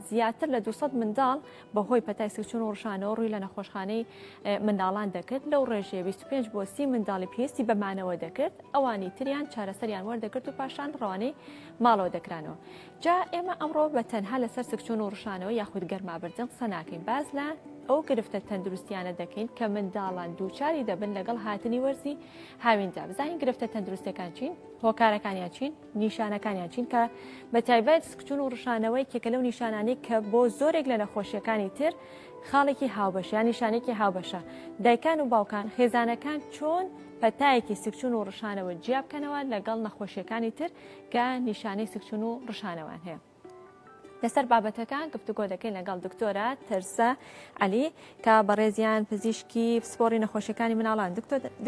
زیاتر لە 200 منداڵ بەهۆی پەتای سکچون و ڕشانەوە ڕووی لە نەخۆشخانەی منداڵان دەکرد. لەو ڕێژەیە 25 بۆ 30 منداڵی پێویستی بەمانەوە دەکرد، ئەوانی تریان چارەسەریان وەردەگرت و پاشان ڕەوانەی ماڵەوە دەکرانەوە. جا ئێمە ئەمڕۆ بە تەنها لەسەر سکچون و ڕشانەوە یاخود گەرمابردن قسە ناکەین، باز لە ئەو گرفتە تەندروستیانە دەکەین کە منداڵان دووچاری دەبن لەگەڵ هاتنی وەرزی هاوینجا. بزانین گرفتە تەندروستەکان چین، هۆکارەکانیان چین، نیشانەکانیان چین، کە بە تایبەت سکچون و ڕشانەوەی کێکە لەو نیشانانەی کە بۆ زۆرێک لە نەخۆشیەکانی تر خاڵێکی هاوبەش یان نیشانێکی هاوبەشە. دایکان و باوکان، خێزانەکان چۆن پەتایەکی سکچون و ڕشانەوە جیا بکەنەوە لەگەڵ نەخۆشیەکانی تر کە نیشانەی سکچون و ڕشانەوان هەیە. لەسەر بابەتەکان گفتوگۆ دەکەین لەگەڵ دکتۆرە تەرسە عەلی کە بەڕێزیان پزیشکی پسپۆڕی نەخۆشیەکانی مناڵان.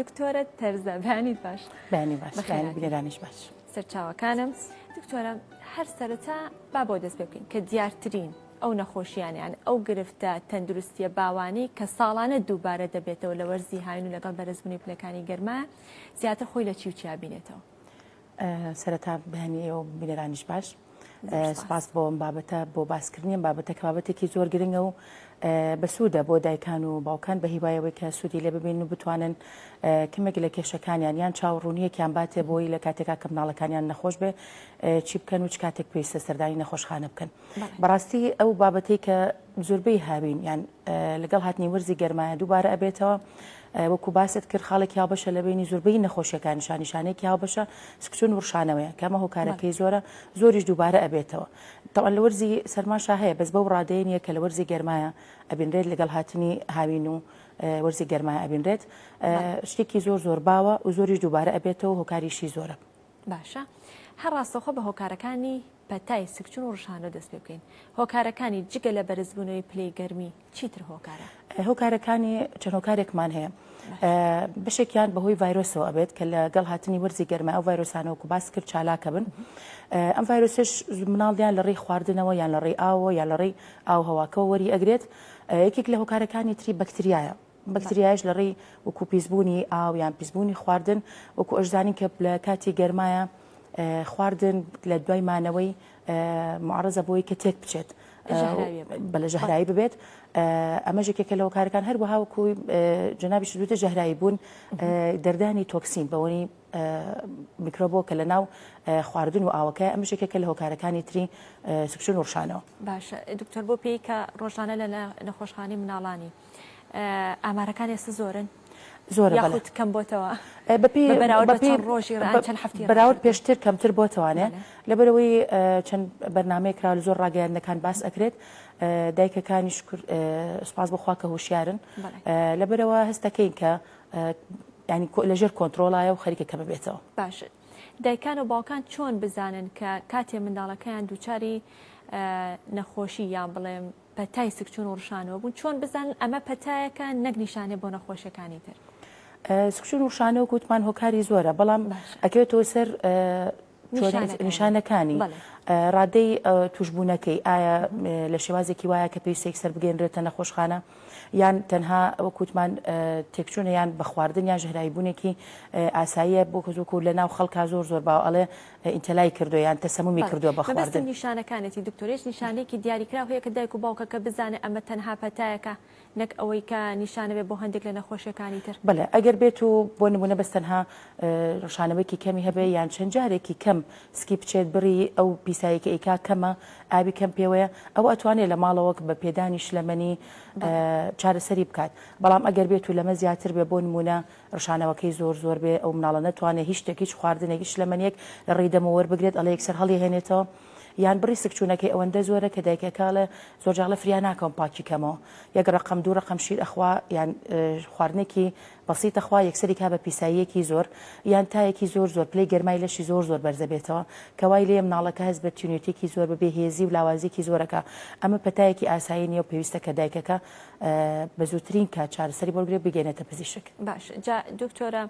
دکتۆرە تەرزە، بەیانیت باش؟ بەیانی باش، بینێرانیش باش. سەرچاوەکانم دکتۆرە هەر سەرەتا با بۆ دەست پێ بکەین کە دیارترین ئەو نەخۆشییانیان ئەو گرفتە تەندروستیە باوانی کە ساڵانە دووبارە دەبێتەوە لە وەرزی هاوین و لەگەڵ بەرزبوونی پلەکانی گەرما زیاتر خۆی لە چی و چیا بینێتەوە؟ سەرەتا بەیانی ئەو بینێرانیش باش. سپاس بۆ ئەم بابەتە، بۆ باسکردنی ئەم بابەتە کە بابەتێکی زۆر گرنگە و بەسوودە بۆ دایکان و باوکان بە هیوایەوەی کە سوودی لێ ببین و بتوانن کمێک لە کێشەکانیان یان چاوەڕوونیەکیان باتێ بۆی لە کاتێکا کە مناڵەکانیان نەخۆش بێ چی بکەن و چ کاتێک پێویستە سەردانی نەخۆشخانە بکەن. بەڕاستی ئەو بابەتەی کە زۆربەی هاوین یان لەگەڵ هاتنی وەرزی گەرمایە دووبارە ئەبێتەوە وەکو باست کرد خاڵێکی هاوبەشە لە بینی زۆربەی نەخۆشیەکان نیشانێکی هاوبەشە سکچون و ڕشانەوەیە کەمە هۆکارەکەی زۆرە زۆریش دووبارە ئەبێتەوە. تەوان لە وەرزی سەرماشا هەیە بەس بەو ڕادەیە نیە کە لە وەرزی گەرمایە ئەبینرێت لەگەڵ هاتنی هاوین و وەرزی گەرمایە ئەبینرێت شتێکی زۆر باوە و زۆریش دووبارە ئەبێتەوە هۆکاریشی زۆرە. باشە، هەر ڕاستەخۆ بە هۆکارەکانی پەتای سکچون و ڕشانە دەست پێ بکەین. هۆکارەکانی جگە لە بەرزبوونەوەی پلەی گەرمی چیتر هۆکارە؟ هۆکارەکانی چەند هۆکارێکمان هەیە. بەشێکیان بەهۆی ڤایرۆسەوە ئەبێت کە لەگەڵ هاتنی وەرزی گەرما ئەو ڤایرۆسانەوەکو باس کرد چالاکە بن. ئەم ڤایرۆسش مناڵیان لە ڕێی خواردنەوە یان لە ڕێی ئاوە یان لە ڕێی ئاو هەواکەوە وەری ئەگرێت. یەکێک لە هۆکارەکانی تری بەکتریایە. بەکتریایش لە ڕێی وەکو پیسبوونی ئاو یان پیسبوونی خواردن وەکو ئەشزانی کە لە کاتی گەرمایە خواردن لە دوای مانەوەی معڕزە بۆی کە تێک بچێت بەلە ژەهرایی ببێت. ئەمە ژێکێکە لە هۆکارەکان هەر بەها وەکوی جەنابی شدوتە ژەهرایی بوون دەردانی تۆکسین بەوەنی میکرۆبۆ کە لە ناو خواردن و ئاوەکە ئەمە ژێکێکە لە هۆکارەکانی تری سکچون و ڕشانەوە. باشە دکتۆر بۆ پێی کە ڕۆژانە لە نەخۆشخانەی مناڵانی ئامارەکان ئێستا زۆرن زۆر یاخود کەم بۆتەوە بەراورد پێشتر کەمتر بۆتەوانێ لەبەرەوەی چەند بەرنامەیەکرا لە زۆر ڕاگەیاندنەکان باس ئەکرێت. دایکەکانی سوپاس بخوا کە هوشیارن لەبەرەوە هەستەکەین کە ینی لەژێر کۆنتترۆلایە و خەریکەکە ببێتەوە. باش دایکان و باوکان چۆن بزانن کە کاتێ منداڵەکەیان دووچاری نەخۆشی یان بڵێم پەتای سکچون و ڕشانەوە بوون چۆن بزانن ئەمە پەتایەکە نەک نیشانێ بۆ نەخۆشیەکانی تر؟ سکچون و ڕشانەوە گوتمان هۆکاری زۆرە بەڵام ئەکەوێتەوە سەر نیشانەکانی ڕادەی توشبوونەکەی ئایا لە شێوازێکی وایە کە پێویستە یەکسەر بگەێنرێتە نەخۆشخانە یان تەنها وەکوتمان تێکچوونە یان بە خواردن یان ژەهراییبوونێکی ئاساییە بۆ کەزوکو لە ناو خەڵکا زۆر باو ئەڵێ ئینتەلای کردو یان تەسەمومی کردووە بە خواردن. نیشانەکانێتی دکتۆرێش نیشانێکی دیاریکرا هەیە کە دایک و باوکەکە بزانێ ئەمە تەنها پەتایەکە نەک ئەوەی کە نیشانە بێ بۆ هەندێک لە نەخۆشیەکانی تر. بەڵێ ئەگەر بێت و بۆ نمونە بەس تەنها ڕشانەوەیکی کەمی هەبێ یان چەند جارێکی کەم سکی بچێت بڕی ئەو پیساییکە ئیکا کەمە ئابی کەم پێوەیە ئەو ئەتوانێت لە ماڵەوە بە پێدانی شلەمەنی چارەسەری بکات. بەڵام ئەگەر بێت و لەمە زیاتر بێ بۆ نمونە ڕشانەوەکەی زۆر بێ ئەو مناڵە نەتوانێت هیچ شتێکیش خواردنێکی شلەمەنیەک لە ڕێدەمەوە وەربگرێت ئەڵێ یەکسەر هەڵی هێنێتەوە یان بڕی سکچوونەکەی ئەوەندە زۆرە کە دایکەکە زۆر جاڵە فریان ناکەم پاکی کەمەوە یەک ڕقم دوو ڕقم شیر ئەخوا یان خواردنێکی بەسیط ئەخوا یەکسەری کا بە پیساییەکی زۆر یان تایەکی زۆر پلەی گەرمای لەشی زۆر بەرزە بێتەوە کەوای لێ مناڵەکە هەست بە تیونێتێکی زۆر بەبێ هێزی و لاوازێکی زۆرەکە ئەمە پەتایەکی ئاسایی نیە و پێویستە کە دایکەکە بە زووترین کات چارەسەری بۆ بگرێت بگەێنێتە پزیشک. باش جا دکتۆرە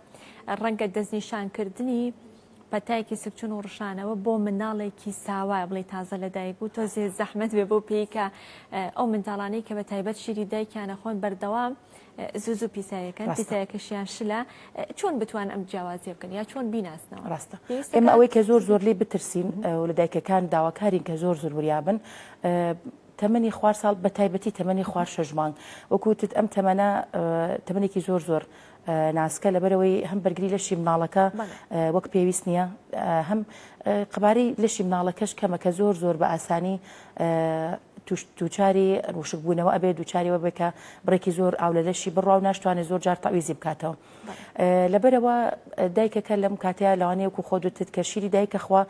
ڕەنگە دەستنیشانکردنی پەتایەکی سکچون و ڕشانەوە بۆ مناڵێکی ساوای بڵێ تازە لەدایک بوو تۆزێ زەحمەت بێ بۆ پێی کە ئەو منداڵانەی کە بە تایبەت شیری دایکیانە خۆن بەردەوام زوو پیسایەکەن پیسایەکەشیان شلە چۆن بتوان ئەم جیاوازیە بکەن یا چۆن بیناسنەوە؟ ڕاستە ئێمە ئەوەی کە زۆر لێ بترسین و لە دایکەکان داواکارین کە زۆر وریابن تەمەنی خوار ساڵ بە تایبەتی تەمەنی خوار 6 مانگ وەکوتت ئەم تەمەنە تەمەنێکی زۆر ناسکە لەبەرەوەی هەم بەرگری لەشی مناڵەکە وەک پێویست نییە هەم قبارەی لەشی مناڵەکەش کەمەکە زۆر بە ئاسانی دووچاری ڕوشکبوونەوە ئەبێت دووچاریەوە بکە بڕێکی زۆر ئاو لە لەشی بڕاو ناشتوانێت زۆر جار تاویزی بکاتەوە لەبەرەوە دایکەکە لەم کاتەیە لەوانەیە و خۆدوتت کە شیری دایکە خوا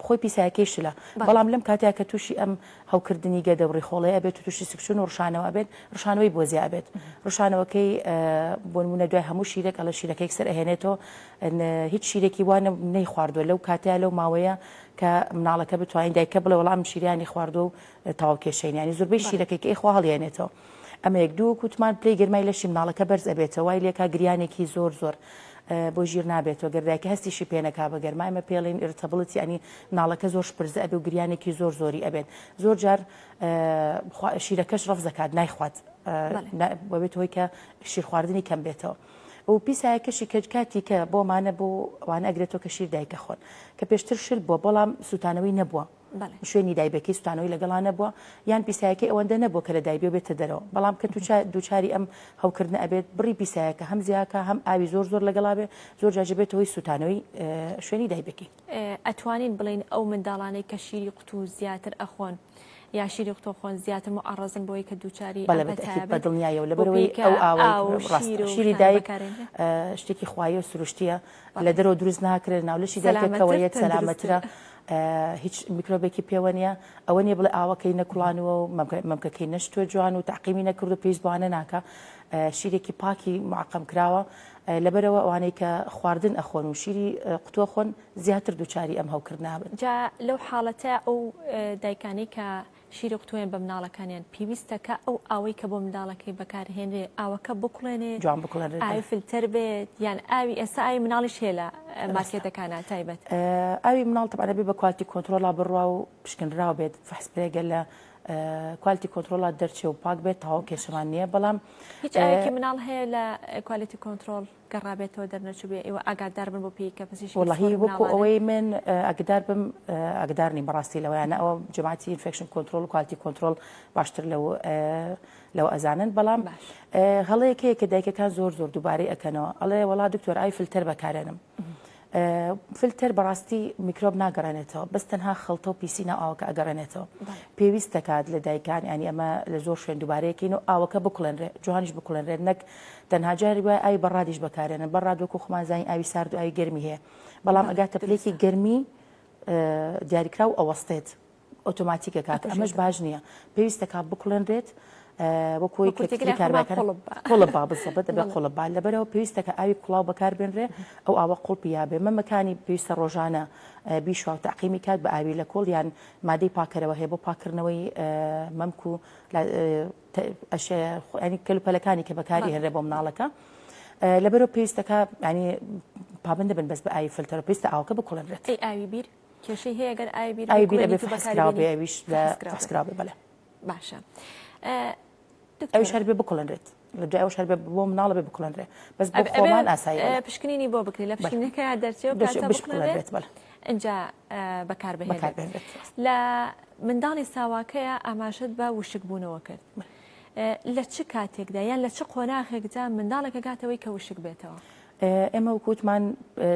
خۆی پیسایەکەی شلە بەڵام لەم کاتەیە کە تووشی ئەم هەوکردنی گەدەوڕی خۆڵی ئەبێت و تووشی سکشون و ڕشانەوە ئەبێت ڕشانەوەی بۆ زیاد بێت ڕشانەوەکەی بۆ نمونە دوای هەموو شیرێک ئەلە شیرەکەی سەر ئەهێنێتەوە هیچ شیرێکی وانە نەی خواردووە لەو کاتەیە لەو ماوەیە کە مناڵەکە بتوانین دایکە بڵێ وەڵام شیریانی خواردو و تاوکێشەینانی زۆربەی شیرەکەی ئەیخوا هەڵیێنێتەوە ئەمە یەک دوو کووتمان پلەی گرمای لەشی مناڵەکە بەرز ئەبێتەوە وای لێکا گریانێکی زۆر بۆ ژیر نابێتەوە گەردایکە هەستیشی پێنەکا بە گەرمای ئەمە پێڵین ئیرتەبڵەتی ئەنی مناڵەکە زۆر پرزە ئەبێ و گریانێکی زۆری ئەبێت زۆر جار شیرەکەش ڕەف زەکات نایخوات بەبێت هۆی کە شیر خواردنی کەم بێتەوە و پیسایەکەشی کەجکاتی کە بۆمانە بۆ وانە ئەگرێتەوە کە شیر دایکە خۆن کە پێشتر شل بووە بەڵام سوتانەوەی نەبووە شوێنی دایبەکەی سوتانەوەی لەگەڵان نەبووە یان پیسایەکەی ئەوەندە نەبووە کە لە دایبێ بێتە دەرەوە بەڵام کە دووچاری ئەم هەوکردن ئەبێت بڕی پیسایەکە هەم زیاکە هەم ئاوی زۆر لەگەڵا بێ زۆر جاجبێتەوەی سوتانەوەی شوێنی دایبەکەی ئەتوانین بڵین ئەو منداڵانەی کە شیری قوتو زیاتر ئەخۆن یا شیری قوتۆ خۆن زیاتر معڕزن بۆی کە دووچاری بە دڵنیایەوە لەبەرەوەی ئەو ئاوە شیری دایک شتێکی خوایە و سروشتیە لە دەرەوە دروست ناکرێت ناولەشی دایکەوەیەت سەلامەترە هیچ میکرۆبێکی پێوە نیە ئەوە نیە بڵێ ئاوەکەی نەکوڵانەوە و مەمکەکەی نەشتووە جوان و تعقیمی نەکرد و پێویست بوانە ناکە شیرێکی پاکی معقەم کراوە لەبەرەوە ئەوانەی کە خواردن ئەخۆن و شیری قوتووە خۆن زیاتر دووچاری ئەم هەوکرد نابن جا لەو حاڵەتە ئەو دایکانی کە شیری قوتوێن بە مناڵەکانیان پێویستەکە ئەو ئاوەی کە بۆ منداڵەکەی بەکارهێنرێ ئاوەکە بکڵێنێ جوان بکڵێنێت ئاوی فلتر بێت یان ئاوی ئێستا ئاوی مناڵیش هەیە لە مارکێتەکانە تایبەت ئاوی مناڵ تەبانە بێ بە کوالتی کۆنترۆلا بڕوا و پشکنراو بێت فحسپێگە لە کوالتی کۆنترۆلا دەرچێ و پاک بێت تاوا کێشەمان نییە بەڵام هیچ ئاوێکی مناڵ هەیە لە کوالتی کۆنترۆل گەڕابێتەوە دەرنەچوو بێ ئێوە ئاگادار بن بۆ پێی کە پزیشکی وەڵاهی وەکو ئەوەی من ئاگدار بم ئاگدارنی بەڕاستی لەوەیانە ئەوە جەماعەتی ئینفێکشن کۆنترۆل و کوالتی کۆنترۆل باشتر لەو ئەزانن بەڵام هەڵەیەکەیە کە دایکەکان زۆر دووبارەی ئەکەنەوە ئەڵێ وەڵا دکتۆر ئاوی فلتر بەکارێنم فلتر بەڕاستی میکرۆب ناگەڕێنێتەوە بەس تەنها خەڵتە و پیسینە ئاوەکە ئەگەڕێنێتەوە پێویست دەکات لە دایکان ینی ئەمە لە زۆر شوێن دووبارەیەکەین و ئاوەکە بکڵێنرێ جوانیش بکڵێنرێت نەک تەنها جاری وای ئاوی بەڕادیش بەکارێنن بەڕادوەکو خۆمانزانی ئاوی سارد و ئاوی گەرمی هەیە بەڵام ئەگاتە پلێکی گەرمی دیاریکرا و ئەوەستێت ئۆتۆماتیکە کات ئەمەش باش نییە پێویست دەکات بکڵێنرێت وەکوی قوڵبا بزەبێت دەبێت قوڵبا لەبەرەوە پێویستەکە ئاوی کوڵاو بەکاربێنرێ ئەو ئاوە قوڵپی یابێ مەمەکانی پێویستە ڕۆژانە بیشوا و تەقیمی کات بە ئاوی لە کۆڵ یان مادەی پاکەرەوە هەیە بۆ پاکردنەوەی مەمک و کەلوپەلەکانی کە بەکاری هێنرێ بۆ مناڵەکە لەبەرەوە پێویستەکە ینی پابندە بن بەس بە ئاوی فلتەر پێویستە ئاوەکە بکڵێنرێت ئاوی بیر کێشەی هەیە گەر ئاوی بیر ئەبێ فحسکراوە ئەویش لە فحسکراوە بەڵێ باشە ئەوش هەر بێ بکڵێنرێت لە دوای ئەوش هەر بێ بۆ مناڵە بێ بکڵێنرێ بەس بۆ خۆمان ئاسایی پشکنینی بۆ بکری لە پشکنەکە دەرچێت و کاتە بکڵێنرێت اینجا بەکاربهێنرێت لە منداڵی ساواکەیە ئاماژەت بە وشک بوونەوە کرد لە چ کاتێکدا یان لە چ قۆناغێکدا منداڵێکە گاتەوەی کە وشک بێتەوە ئێمە وکوتمان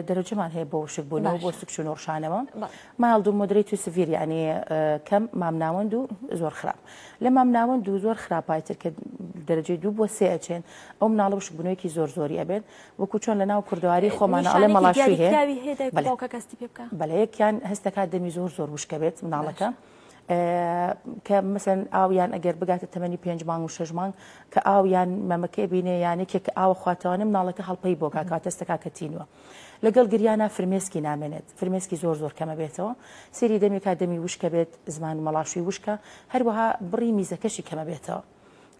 دەرەجەمان هەیە بۆ وشک بوونەوە بۆ سکشن و ڕشانەوە ماڵ دوو مۆدرێت و سڤیر یعنی کەم مامناوەند و زۆر خراپ لە مامناوەند و زۆر خراپایتر کە دەرەجەی 2 بۆ 3 ئەچێن ئەو مناڵە وشک بوونەوەیکی زۆری ئەبێت وەکو چۆن لە ناو کوردەواری خۆمانە ئەڵێ مەڵاشوی هەیە بەڵێ یەکیان هەستەکات دەمی زۆر وشکە بێت مناڵەکە کە مەسەن ئاویان ئەگەر بگاتە تەمەنی 5 مانگ و 6 مانگ کە ئاویان مەمەکەی بینێ یانێکێک ئاوە خواتەوانە مناڵەکە هەڵپەی بۆ کاتەستەکە کەتینوە لەگەڵ گریانە فرمێسکی نامێنێت فرمێسکی زۆر کەمە بێتەوە سری دەمێکا دەمی وشکە بێت زمان مەڵاشوی وشکە هەروەها بڕی میزەکەشی کەمە بێتەوە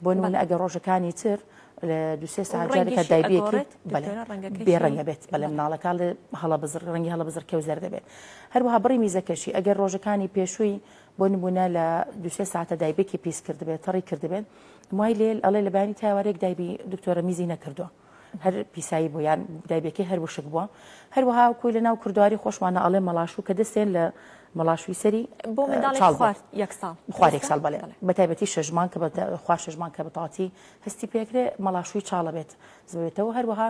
بۆ نمونە ئەگەر ڕۆژەکانی تر لە 2-3 ساعت جارێکە دایبێت بێڕەنگە بێت بەڵێ مناڵەکە لە هەڵە بزر ڕەنگی هەڵە بزر کەوزەر دەبێت هەروەها بڕی میزەکەشی ئەگەر ڕۆژەکانی پێشووی بۆ نمونە لە 2-3 ساعتە دایبێکی پیس کردبێت تەڕی کردبێت وای لێ ئەڵێ لە بەیانی تاوارێک دایبی دکتۆرە میزی نەکردووە هەر پیسایی بۆ یان دایبێکی هەر وشک بووە هەروەها کوی لە ناو کوردواری خۆشمانە ئەڵێ مەڵاشوو کە دەستێن لە مەڵاشوی سەری بۆ منداڵێک خوارد یەک ساڵ خوارێک ساڵ بڵێ بە تایبەتی شەژمان کە خوار شەژمان کە بەتاتی هەستی پێکرێ مەڵاشوی چاڵە بێت زبێتەوە هەروەها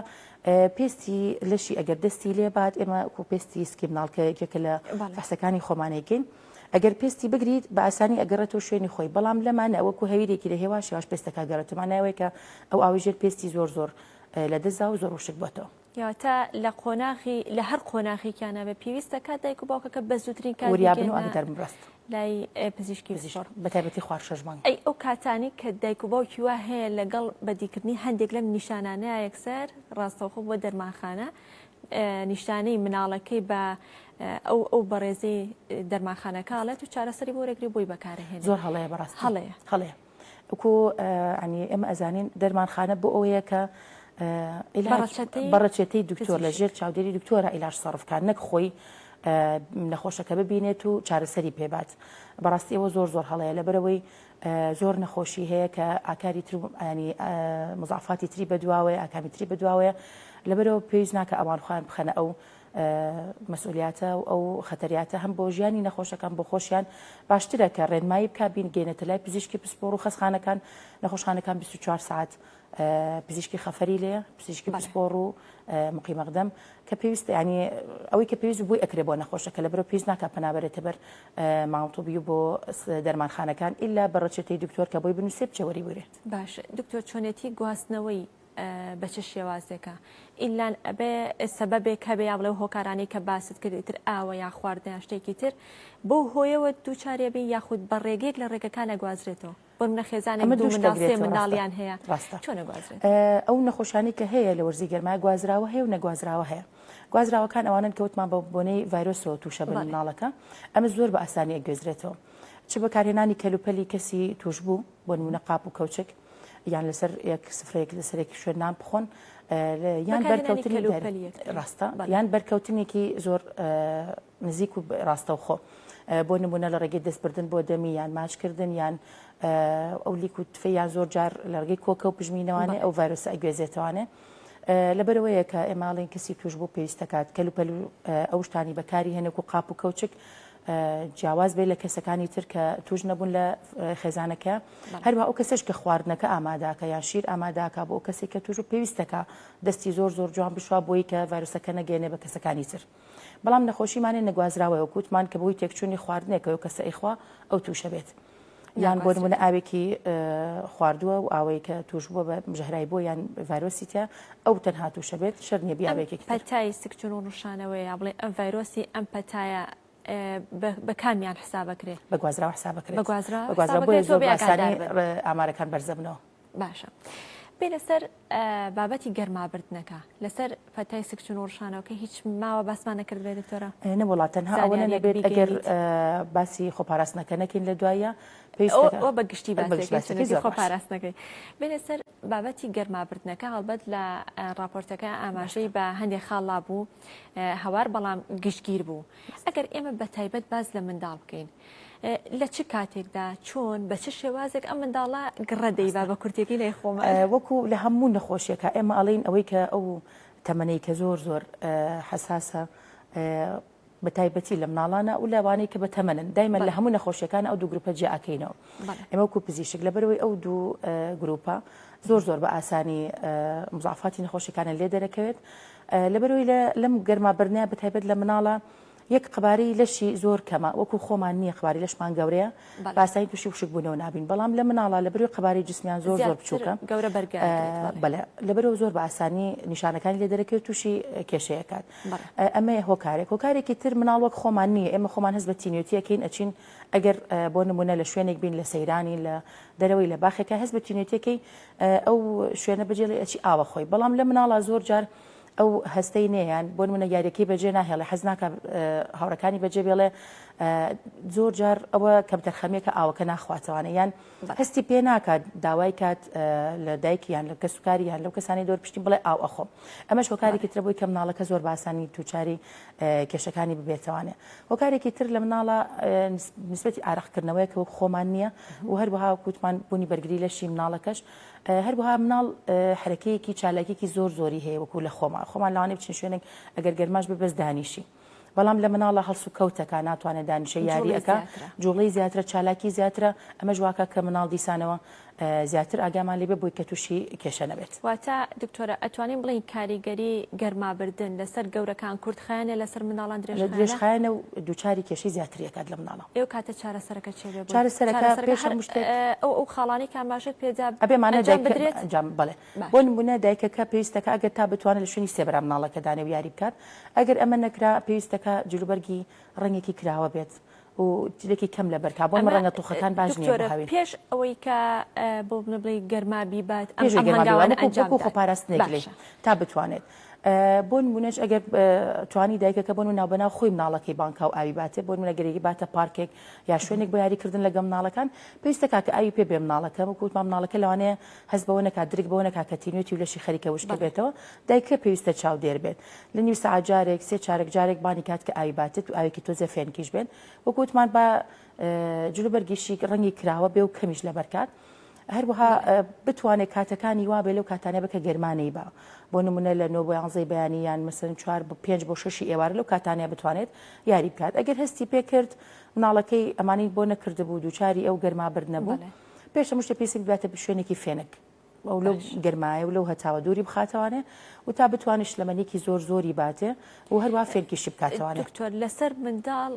پێستی لەشی ئەگەر دەستی لێ بات ئێمە پێستی سکی مناڵکە یەکێکە لە فەحسەکانی خۆمانەیەکەین ئەگەر پێستی بگریت بە ئاسانی ئەگەڕێتەوە شوێنی خۆی بەڵام لەمانە ئەوەکو هەویرێکی لە هێوا شێواش پێستەکە گەڕێتمان ناوەیە کە ئەو ئاوژێر پێستی زۆر زۆر لە دەستدا و زۆر وشک بێتەوە یاوەتە لە قۆناغی لە هەر قۆناغێکیانە بە پێویستە کات دایک و باوکەکە بە زووترین کار وریابن و ئاگداربن ڕاست لای پزیشکی زۆر بە تایبەتی خوار شەژمان ئەی ئەو کاتانی کە دایک و باوکی وا هەیە لەگەڵ بەدیکردنی هەندێک لەم نیشانانەیە یەکسەر ڕاستەوخۆ بۆ دەرمانخانە نیشانەی مناڵەکەی بە ئەو بەڕێزەی دەرمانخانەکەڵێت و چارەسەری بۆ ڕێگری بۆی بەکارهێن زۆر هەڵەیە بەڕاست هەڵەیە وەکو ینی ئێمە ئەزانین دەرمانخانە بۆ ئەوەیە کە بەڕەچێتەی دکتۆر لە ژێر چاودێری دکتۆرە ئیلاژ سەرفکار نەک خۆی نەخۆشەکە ببینێت و چارەسەری پێبات بەڕاستی ئەوە زۆر زۆر هەڵەیە لەبەرەوەی زۆر نەخۆشی هەیە کە ئاکاری تر ینی مزعفاتی تری بەدواوەیە ئاکامی تری بەدواوەیە لەبەرەوە پێویست ناکە ئەوان خۆیان بخەنە ئەو مەسئولیاتە و ئەو خەتەریاتە هەم بۆ ژیانی نەخۆشەکان بۆ خۆشیان باشترە کە ڕێنمایی بکە بینگەێنێتە لای پزیشکی پسپۆڕ و خەسخانەکان نەخۆشخانەکان 24 ساعت پزیشکی خەفەری لێ پزیشکی پسپۆڕ و مقیمەقدەم کە پێویست ینی ئەوەی کە پێویست بووی ئەکرێ بۆ نەخۆشەکە لەبەرەوە پێویست ناکە پەنابەرێتە بەر ماڵتوبی بۆ دەرمانخانەکان ئللا بەڕەچێتەی دکتۆر کە بۆی بنووسێ بچەوەری وێت باش دکتۆر چۆنێتی گواستنەوەی بە چه شێوازێکە ئیلان ئەبێ سەبەبێک هەبێ یا بڵێ هۆکارانی کە باست کردیتر ئاوە یا خواردن شتێکی تر بۆ هۆیەوە دووچارێبی یاخود بە ڕێگەیەک لە ڕێگەکان نەگوازرێتەوە بۆ نەخێزانێک دوو منداڵ منداڵیان هەیە چۆن نەگوازرێت ئەو نەخۆشانی کە هەیە لە وەرزی گەرمای گوازراوە هەیە و نەگوازراوە هەیە گوازراوەکان ئەوانن کەوتمان بە بۆنەی ڤایرۆسەوە تووشە بن مناڵەکە ئەمە زۆر بە ئاسانی ئەگوێزرێتەوە چ بەکارهێنانی کەلوپەلی کەسی توش بوو بۆ نمونە قاپ و کەوچک یان لەسەر یەک سفرەیەک لەسەرێکی شوێنان بخۆن یان بەرکەوتنی ڕاستە یان بەرکەوتنێکی زۆر نزیک و ڕاستەوخۆ بۆ نمونە لە ڕێگەی دەستبردن بۆ دەمی یان ماچکردن یان ئەو لیک و تفەیان زۆر جار لە ڕێگەی کۆکە و پژمینەوانێ ئەو ڤایرۆسە ئەگوێزێتوانێ لەبەرەوەیە کە ئێماڵین کەسی توش بوو پێویستەکات کەلوپەل ئەو شتانی بەکاری هێنێک و قاپ و کەوچک جیاواز بێت لە کەسەکانی تر کە توش نەبوون لە خێزانەکە هەروە ئەو کەسش کە خواردنەکە ئاماداکە یان شیر ئاماداکە بۆ ئەو کەسێک کە توش و پێویستەکە دەستی زۆر زۆر جوان بشوا بۆی کە ڤایرۆسەکە نەگەێنێ بە کەسەکانی تر بەڵام نەخۆشیمانێ نەگوازراوەوە کووتمان کە بۆی تێکچوونی خواردنێکەوە کەسە ئەیخوا ئەو تووشە بێت یان بۆ نمونە ئاوێکی خواردووە و ئاوەی کە توش بووە بە ژەهرای بۆ یان ڤایرۆسی تیا ئەو تەنها تووشە بێت شەر نیە بیاوێکێکی پەتای سکچون و ڕوشانەوەی بڵێ ئەم ڤایرۆسی ئەم پەتایە بە کامیان حسابەکرێ بە گوازراوە حسابەکرێت بە بۆیە زۆر بەئاسانی ئامارەکان بەرزەبنەوە باشە بێ لەسەر بابەتی گەرمابردنەکە لەسەر پەتای سکچون و ڕوشانەوەکە هیچ ماوە باسمان نەکردبێت دکتۆرە نەوەڵات تەنها ئەوە نەبێت ئەگەر باسی خۆپاراستنەکە نەکەین لە دوایە ئەوە بەگشتی باسی خۆپاراستنەکەی بێ لەسەر بابەتی گەرمابردنەکە هەڵبەت لە راپۆرتەکە ئاماژەی بە هەندێک خاڵا بوو هەوار بەڵام گشتگیر بوو ئەگەر ئێمە بە تایبەت باز لە منداڵ بکەین لە چ کاتێکدا چۆن بە چ شێوازێک ئەم منداڵە گڕەدەیبا بە کورتێکی لای خۆمە وەکو لە هەموو نەخۆشیەکە ئێمە ئەڵین ئەوەی کە ئەو تەمەنەی کە زۆر زۆر حساسە بە تایبەتی لە مناڵانە و لەوانەی کە بە تەمەنن دایمەن لە هەموو نەخۆشیەکان ئەو دوو گروپە جیاکەینەوە ئێمە وەکو پزیشک لەبەرەوەی ئەو دوو گروپە زۆر زۆر بە ئاسانی مزعفاتی نەخۆشیەکانە لێ دەرەکەوێت لەبەرەوەی لەم گەرمابردنیە بە تایبەت لە مناڵە یەک قباری لەشی زۆر کەمە وەکو خۆمان نییە قباری لەشمان گەورەیە باسایی تووشی وشک بوونەوە نابین بەڵام لە مناڵە لەبەرەوەی قباری جسمیان زۆر زۆر بچووکە گەورە بەڵێ لەبەرەوە زۆر بە ئاسانی نیشانەکانی لێ دەرەکەوێت تووشی کێشەیەکات ئەمە هۆکارێکی تر مناڵ وەک خۆمان نییە ئێمە خۆمان هەست بە تینوێتیەکەین ئەچین ئەگەر بۆ نمونە لە شوێنێک بین لە سەیرانی لە دەرەوەی لە باخێکە هەست بە تینوێتیەکەی ئەو شوێنە بەجێڵی ئەچی ئاوە خۆی بەڵام لە مناڵە زۆر جار ئەو هەستەی نەیان بۆ منە یاریەکەی بەجێ ناهێڵێ حەز ناکە هاوڕەکانی بەجێ بێڵێ زۆر جار ئەوە کەمتەرخەمیەکە ئاوەکە ناخواتەوانە یان هەستی پێ ناکات داوای کات لە دایک یان لە کەسوکاری یان لەو کەسانی دۆر پشتی بڵێ ئاو ئەخۆم ئەمەش هۆکارێکی ترە بۆی کە مناڵەکە زۆر باسانی تووچاری کێشەکانی ببێتەوانێ هۆکارێکی تر لە مناڵە نسبەتی ئارەقکردنەوەی کە خۆمان نییە و هەروەها کووتمان بوونی بەرگری لەشی مناڵەکەش هەروەها مناڵ حرەکەیەکی چالاکیێکی زۆر زۆری هەیە وەکو لە خۆمان لەوانێ بچین شوێنێک ئەگەر گەرماش ببەست دانیشی بەڵام لە مناڵە هەڵسو کەوتەکە ناتوانێت دانیشە یاریەکە جوڵی زیاترە چالاکی زیاترە ئەمە جوواکە کە مناڵ دیسانەوە زیاتر ئاگامان لێبێ بۆی کە تووشی کێشە نەبێت. واتە دکتۆرە ئەتوانین بڵین کاریگەری گەرمابردن لەسەر گەورەکان کورتخایانە لەسەر مناڵان درێژخایەنە و دووچاری کێشی زیاتریەکات لە مناڵە. ئێوە کاتە چارەسەرەکە چێ بێ؟ چارەسەرەکە پێش هەموو شتێک ئەو خاڵانی کام باشێت پێجا ئەبێمانە بڵێ بۆ نمونە دایکەکە پێویستەکە ئەگەر تا بتوانێت لە شوێنی سێبرا مناڵەکە دانێ و یاری بکات ئەگەر ئەمە نەکرا پێویستەکە جلوبەرگی ڕەنگێکی کراوە بێت و جلێکی کەم لە بەرکا بۆ ڕەنگە توخەکان باش نیە پێش ئەوەی کە بۆ بڵێ گەرمابی بات ئەم خۆپاراستنێک تا بتوانێت. بۆ نمونەش ئەگەر توانی دایکەکە بۆن و ناوبەناو خۆی مناڵەکەی بانکا و ئاوی باتێ بۆ نمونە گەرەی باتە پارکێک یا شوێنێک بۆ یاریکردن لەگە مناڵەکان پێویستە کاکە ئاوی پێ بێ مناڵەکە وەکووتمان مناڵەکە لەوانەیە هەست بەوە نەکات درێک بەوە نەکات کە تینوێتی و لەشی خەریکە وشکە بێتەوە دایکە پێویستە چاو دێر بێت لە نیو سەعات جارێک سێ چارێک جارێک بانی کات کە ئاوی باتێت و ئاوێکی تۆزە فێنکیش بێت وەکووتمان بە جلوبەرگیشی ڕەنگی کراوە بێ و کەمیش لە بەرکات هەروەها بتوانێت کاتەکانی وا بێ لەو کاتانە بکە گەرمانەی بە بۆ نمونە لە 9 بۆ 11 بەیانیان مەسەن 4 بۆ 5 بۆ 6 ئێوارە لەو کاتانەیە بتوانێت یاری بکات ئەگەر هەستی پێ کرد مناڵەکەی ئەمانی بۆ نەکردبوو دووچاری ئەو گەرمابرد نەبوو پێش هەموو شتێ پێویستی بێتە شوێنێکی فێنک ئەو لەو گەرمایە و لەو هەتاوە دووری بخاتەوانێ و تا بتوانێت شلەمەنێکی زۆری باتێ و هەروە فێنکیشی بکاتەوانێت. دکتۆر لەسەر منداڵ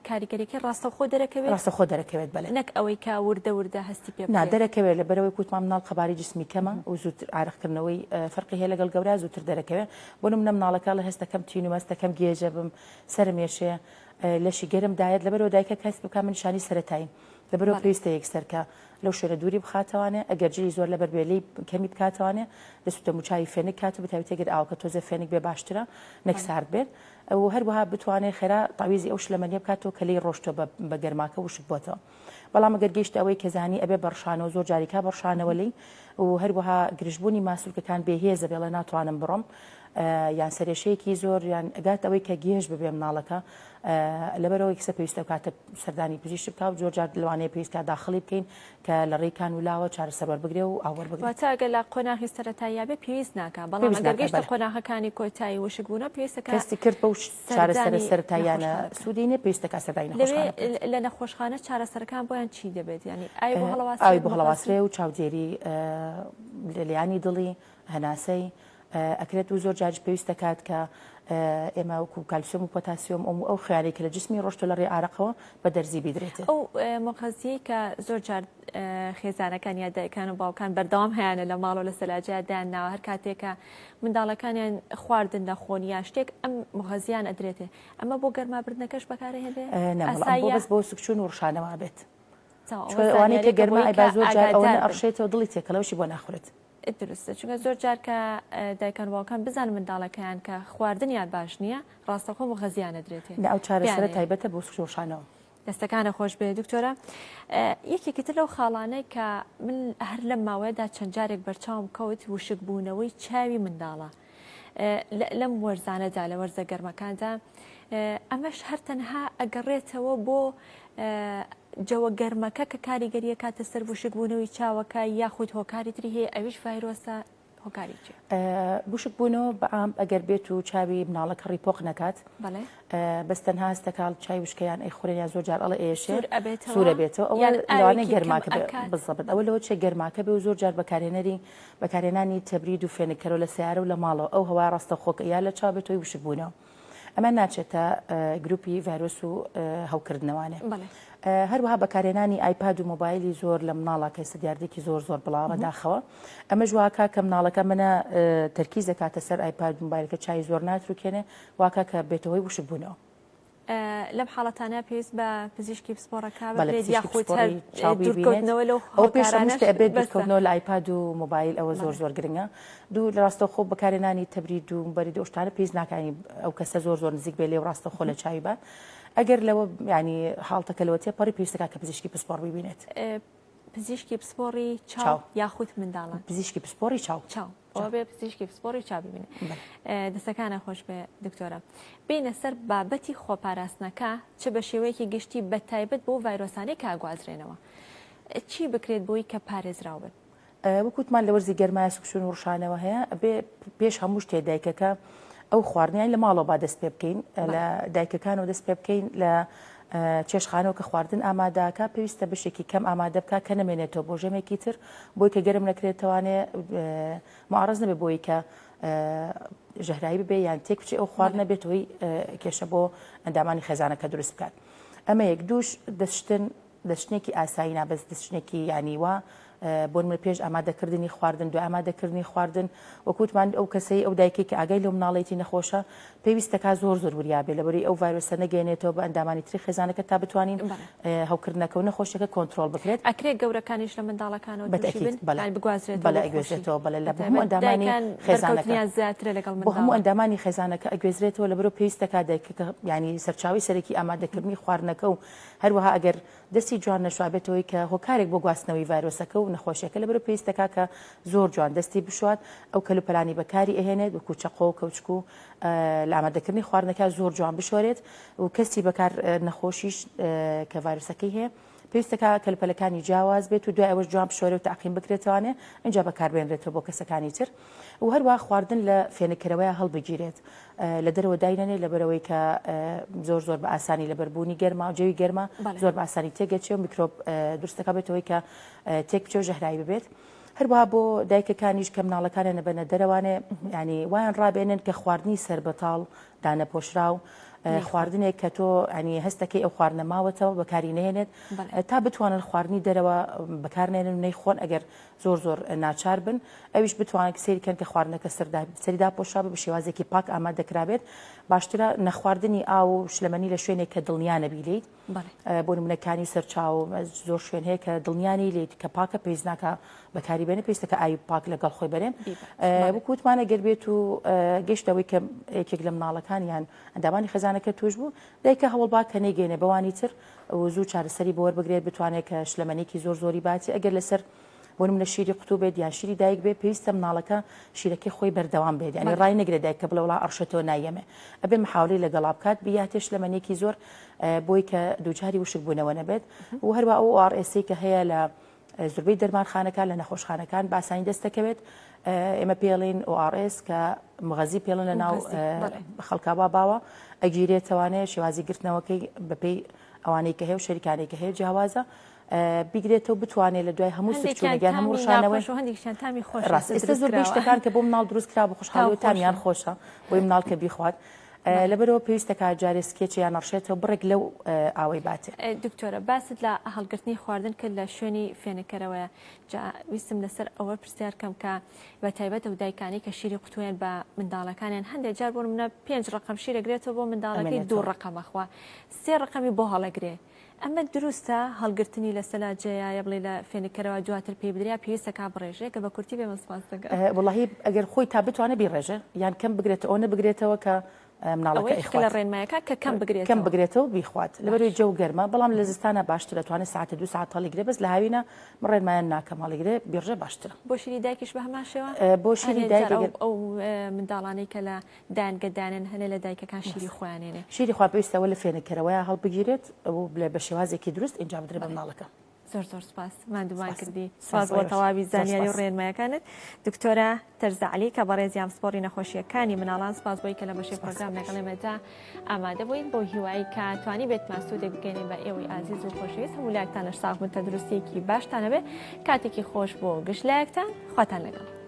کاریگەریەکە ڕاستەخۆ دەرەکەوێت ڕاستەخۆ دەرەکەوێت بەڵێ نەک ئەوەی کە وردە هەستی پێ دەرەکەوێت لە بەرەوەی کووتمان مناڵ خەباری جسمی کەمە و زووتر عارقکردنەوەی فەرقی هەیە لەگەڵ گەورە زووتر دەرەکەوێت بۆ نمونە مناڵەکە لە هەستەکەم تین و مەستەکەم گێژە بم سەرمێشێ لەشی گەرم دایەت لەبەرەوە دایکە کەس بک من نیشانی سەرەتایی لەبەرەوە پێویستە یەکسەرکە لەو شوێنە دووری بخاتەوانێ ئەگەر جلی زۆر لەبەر بێلی کەمی بکاتەوانێ دەسوتە موچای فێنک کاتە بتاوێت ئەگەر ئاوکە تۆزە فێنک بێ باشترە نەکسار بێت و هەروەها بتوانێت خێرا تاویزی ئەو شلەمەنیە بکاتەوە کە لی ڕۆشتۆ بە گەرماکە وشک بۆتەوە بەڵام ئەگەر گەیشتە ئەوەی کەزانی ئەبێ بەرشانەوە زۆر جاریکا بەرشانەوە لی و هەروەها گرژبوونی ماسوولکەکان بێهێزە بێڵە ناتوانم بڕۆم یان سەرێشەیەکی زۆر یان ئەگات ئەوەی کە گێژ ببێ مناڵەکە لەبەرەوەی کەسە پێویستە کاتە سەردانی پزیشک بکات زۆر جار لەوانەیە پێویستە داخلی بکەین کە لە ڕێکان ولاوە چارەسەر بگرێ و ئاوەربگرێت. واتە ئەگەر لە قۆناغی سەرەتاییە بێ پێویست ناکات بەڵام ئەگەر گەیشتە قۆناغەکانی کۆتایی وشک بوونە پێویستە کەستی کرد بەو چارەسەرە سەرەتاییانە سوودینە پێویستە کە سەردانی نەخۆشخانە لە نەخۆشخانە چارەسەرەکان بۆیان چی دەبێت ینی ئاوی بۆ هەڵەواسرێ و چاودێری لەلیانی دڵی هەناسەی ئەکرێت و زۆر جاج پێویستە کات کە ئێمە وەکو کالسیۆم و پۆتاسیۆم ئەو خیارێک لە جسمی ڕۆشتە لە ڕێ ئارەقەوە بە دەرزی بیدرێتێت. ئەو مۆخەزیی کە زۆر جار خێزانەکان یا دایکان و باوکان بەردەوام هەیەە لە ماڵ و لە سەلاجەیە دایانناوە هەر کاتێکە منداڵەکانیان خواردن نەخۆن یا شتێک ئەم مۆخەزیان ئەدرێتێ ئەمە بۆ گەرمابردنەکەش بەکارە هێبێ بەس بۆ سکچون و ڕشانەوە بێت وانەیە کە گەرمە ئەیبا زۆر جار ئەوە ئەڕشێتەوە دڵی تێکەلەوەشی بۆ ناخورێت. درستە چونکە زۆر جار کە دایکان باوکان بزان منداڵەکەیان کە خواردنیان باش نییە ڕاستەخۆ مغەزیانە درێتێ ئەو چارەسەرە تایبەتە بۆ سوشانەوە دەستەکانە خۆش بێ دکتۆرە یەکێکتر لەو خاڵانەی کە من هەر لەم ماوەیەدا چەند جارێک بەرچاوم کەوت وشک بوونەوەی چاوی منداڵە لەم وەرزانەدا لە وەرزە گەرمەکاندا ئەمەش هەر تەنها ئەگەڕێتەوە بۆ جەوە گەرمەکە کە کاریگەریە کاتە سەر وشک بوونەوەی چاوەکە یاخود هۆکاری تری هەیە ئەویش ڤایرۆسە هۆکاری چێ وشک بوونەوە بەعام ئەگەر بێت و چاوی مناڵەکە ڕیپۆق نەکات بەستەنها هەستەکال چای وشکیان ئەی خوێن یا زۆر جار ئەڵە ئێشێ سوورە بێتەوە ئەوە لەوانەیە گەرماکە بزەبێت ئەوە لەوە چێ گەرماکە بێ و زۆر جار بەکارهێنانی تەبرید و فێنکەرەوە لە سیارە و لە ماڵەوە ئەو هەوا ڕاستە خۆکە یا لە چاو بێتەوەی وشک بوونەوە ئەمە ناچێتە گروپی ڤایرۆس و هەوکردنەوەانێ هەروەها بەکارهێنانی ئایپاد و مۆبایلی زۆر لە مناڵەکەی سەدیاردێکی زۆر بڵاوە داخەوە ئەمە ژواکە کە مناڵەکە منە تەرکیزە کاتە سەر ئایپاد مۆبایلەکە چای زۆر ناتروکێنێ واکە کە بێتەوەی وشک بوونەوە لەم حاڵەتانە پێویست بە پزیشکی پسپۆڕەکە بێت یاخود دوورکەوتنەوە لەو ئەو پێشمشتە ئەبێت دوورکەوتنەوە لە ئایپاد و مۆبایل ئەوە زۆر گرنگە دوو لە ڕاستەخۆ بەکارهێنانی تەبرید و بەری دۆشتانە پێویست ناکانی ئەو کەسە زۆر نزیک بێ لێ ڕاستەخۆ لە چاوی بات ئەگەر لەوە ینی حاڵتەکە لەوە تێپەڕی پێویستەکە کە پزیشکی پسپۆڕ ببینێت پزیشکی پسپۆڕی چاو یاخود منداڵان پزیشکی پسپۆڕی چاو ئەوە بێ پزیشکی پسپۆڕی چاو ببینێت دەستەکانە خۆش بێ دکتۆرە بینە سەر بابەتی خۆپاراستنەکە چ بە شێوەیەکی گشتی بە تایبەت بۆ ڤایرۆسانەی کاگوازرێنەوە چی بکرێت بۆی کە پارێزراو بن وەکوتمان لە وەرزی گەرمای سوکشون و ڕشانەوە هەیە بێ پێش هەموو شتێ دایکەکە ئەو خواردنیان لە ماڵەوە با دەست پێ بکەین لە دایکەکانەوە دەست پێ بکەین لە چێشخانەوە کە خواردن ئامادەکە پێویستە بشێکی کەم ئامادە بکە کە نەمێنێتەوە بۆ ژەمێکی تر بۆی کە گەرم نەکرێتوانێ معارەز نەبێ بۆی کە ژەهرایی ببێ یان تێک بچێ ئەو خواردنە بێتەوەی کێشە بۆ ئەندامانی خێزانەکە دروست بکات. ئەمە یەک دووش دەشتێکی ئاسایی نابەست دەشتێکی یانیوە بۆن من پێش ئامادەکردنی خواردن دو ئامادەکردنی خواردن وەکوتمان ئەو کەسەی ئەو دایکی کە ئاگای لەو مناڵێتی نەخۆشە پێویستەکە زۆر وریابێ لەبەری ئەو ڤایرۆسە نەگەێنێتەوە بە ئەندامانی تری خێزانەکە تا بتوانین هەوکردنەکە و نەخۆشیەکە کۆنتترۆل بکرێت. ئەکرێت گەورەکانیش لە منداڵەکانەوە بگوازرێت بەڵێ ئەگوێزرێتەوە بەڵێ لە هەموو ئەندامانی خێزانەکە بۆ هەموو ئەندامانی خێزانەکە ئەگوێزرێتەوە لەبەرەوە پێویستەکە دایکەکە ینی سەرچاوی سەرەکی ئامادەکردنی خواردنەکە و هەروەها ئەگەر دەستی جوان نەشوابێتەوەی کە هۆکارێک بۆ گواستنەوەی ڤایرۆسەکە و نەخۆشیەکە لەبەرەوە پێویستەکە کە زۆر جوان دەستی بشوات ئەو کەلوپەلانی بەکاری ئەهێنێت وەکو چەقۆ و کەوچک و لە ئامادەکردنی خواردنەکە زۆر جوان بشۆرێت و کەسی بەکار نەخۆشیش کە ڤایرۆسەکەی هەیە پێویستەکە کەلوپەلەکانی جیاواز بێت و دوای ئەوەش جوان بشۆرێت و تەعقیم بکرێتوانێ اینجا بەکاربێنرێتەوە بۆ کەسەکانی تر و هەروە خواردن لە فێنکەرەوەی هەڵبگیرێت لە دەرەوە داینەنێ لەبەرەوەی کە زۆر بە ئاسانی لەبەربوونی گەرما و جەوی گەرما زۆر بە ئاسانی تێگەچێ و میکرۆب دروستەکە بێتەوەی کە تێک بچێ و ژەهرایی ببێت. هەروە بۆ دایکەکانیش کە مناڵەکانیان نەبەنە دەرەوانێ ینی وایان ڕابێنن کە خواردنی سەربەتاڵ دانەپۆشراو خواردنێک کە تۆ ئەنی هەستەکەی ئەو خواردنە ماوەتەوە بەکاری نهێنێت تا بتوانن خواردنی دەرەوە بەکارنێنن و نەیخۆن ئەگەر زۆر ناچار بن ئەویش بتوانن سێریکەن کە خواردنەکە سەریدا پۆشا بە شێوازێکی پاک ئامادەکرابێت باشترە نەخواردنی ئاو و شلەمەنی لە شوێنێک کە دڵنیانە بیلیت بۆ نمونەکانی سەرچاو زۆر شوێن هەیە کە دڵنیانی لیت کە پاکە پێویست ناکە بەکاری بێنێ پێویستەکە ئاوی پاک لەگەڵ خۆی بەرێن بکووتمانە گەربێت و گەشتەوەی کە یەکێک لە مناڵەکانیان ئەندامانی خێزانەکە توش بوو دایکە هەوڵبا کە نەیگەێنێ بەوانی تر و زوو چارەسەری بۆ وەربگرێت بتوانێت کە شلەمەنێکی زۆری باتی ئەگەر لەسەر بۆ نمونە شیری قوتوو بێت یان شیری دایک بێت پێویستە مناڵەکە شیرەکەی خۆی بەردەوام بێت ینی ڕای نەگرێت دایکە بڵێ وڵا ئەڕشێتەوە نایەمێ ئەبێ محاولەی لەگەڵا بکات بیاتێ شلەمەنێکی زۆر بۆی کە دووجاری وشک بوونەوە نەبێت و هەروە ئەو ئارئێسی کە هەیە لە زۆربەی دەرمانخانەکان لە نەخۆشخانەکان باسانی دەستەکەوێت ئێمە پێڵین ORS کە مغەزی پێڵن لە ناو خەڵکابا باوە ئەگیرێتوانێت شێوازی گرتنەوەکەی بەپێی ئەوانەی کە هەیە و شەریکانەی کە هەیە جیاوازە بیگرێتەوە بتوانێت لە دوای هەموو سچوونەگەیان هەموو ڕشانەوەی ڕاست ئێستا زۆربەی شتەکان کە بۆ مناڵ دروستکرا بە خوشحاڵی و تامیان خۆشە بۆی مناڵ کە بیخوات لەبەرەوە پێویستەکە جارێ سکێچیان نەڕشێتەوە بڕێک لەو ئاوەی باتێ. دکتۆرە باست لە هەڵگرتنی خواردن کرد لە شوێنی فێنەکەرەوەیە ویستم لەسەر ئەوە پرسیار کەم کە بە تایبەت ئەو دایکانی کە شیری قوتویان بە منداڵەکانیان هەندێک جار بۆ منە 5 ڕقم شیرەگرێتەوە بۆ منداڵەکەی 2 ڕقەمەخوا 3 ڕقەمی بۆ هەڵەگرێ ئەمە دروستە هەڵگرتنی لە سەلاجەیە بڵێ لە فێنکەرەوە دواتر پێی بدریا پێویستەکە بڕێژێ کە بە کورتی بێ مەسپاس دەکات وڵاهی ئەگەر خۆی تا بتوانە بیڕێژێ یان کەم بگرێت ئەو نەبگرێتەوە کە مناڵەکە لە ڕێنمایەکە کە کەم بگرێتەوە بیخوات لەبەروی جەو گەرمە بەڵام لە زستانە باشتر دەتوانێت ساعت 2 ساعت هەڵیگرێ بەس لە هاوینە ڕێنمایان ناکەم هەڵیگرێ بیڕژێ باشترە بۆ شیری دایکیش بە هەمان شێوە بۆ شیری دایک ئەو منداڵانەی کە لە دانگەدانن هەنێ لە دایکەکان شیری خۆیانێنێ شیری خوا پێویستەوە لە فێنەکەرەوەیە هەڵبگیرێت بە شێوازێکی دروست اینجا بدرێ بە مناڵەکە. زۆر سپاس مادومان کردی سپاس بۆ تەواوی زانیاری و ڕێنمایەکانت دکتۆرە تەرزەعەلی کە بەڕێز یامسپۆڕی نەخۆشیەکانی مناڵان سپاس بۆی کە لە بەشەی پرۆگرام لەگەڵێمەدا ئامادە بووین بۆ هیوایی کە توانی بێت ماسوودێک بگەینێ بە ئێوەی ئازیز و خۆشەویست هەموو لایەکتان لە ساغ بن تەندروستیەکی باشتانە بێ کاتێکی خۆش بۆ گشت لایەکتان خواتان لەگەڵ